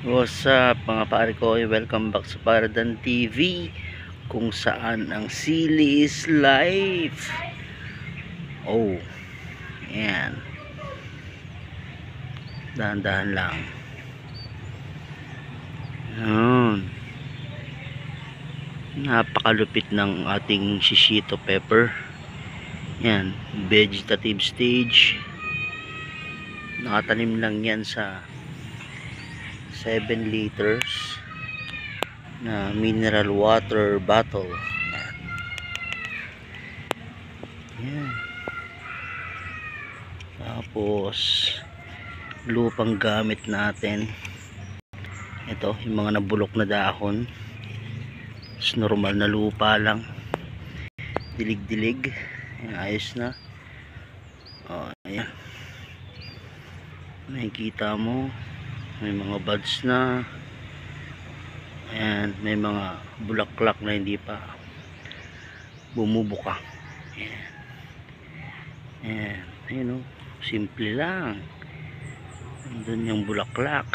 What's up mga pare ko, welcome back sa Paradan TV, kung saan ang sili is life. Oh, yan, dahan-dahan lang. Yun, napakalupit ng ating shishito pepper. Yan, vegetative stage. Nakatanim lang yan sa 7 liters na mineral water bottle. Yan. Tapos lupang gamit natin, ito yung mga nabulok na dahon. It's normal na lupa lang, dilig-dilig. Ayos na. Ayan, nakikita mo may mga buds na. Ayan, may mga bulaklak na hindi pa bumubuka. Ayan. Ayan, ayun o, simple lang. Nandun yung bulaklak.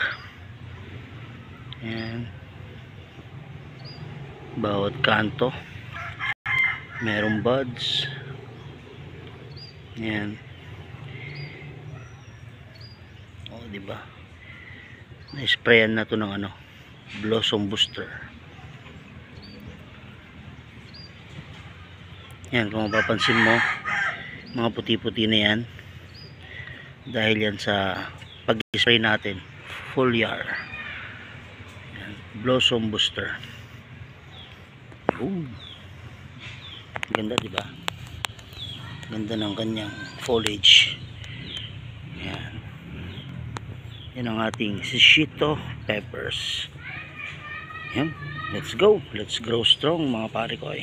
Ayan, bawat kanto merong buds. Ayan, o diba, na-sprayan na to ng blossom booster. Yan, kung mapapansin mo, mga puti-puti na yan dahil yan sa pag-spray natin foliar. Yan, blossom booster. Ganda, diba? Ganda ng kanyang foliage. Yan, yan ang ating shishito peppers. Yan, let's go, let's grow strong mga pare ko.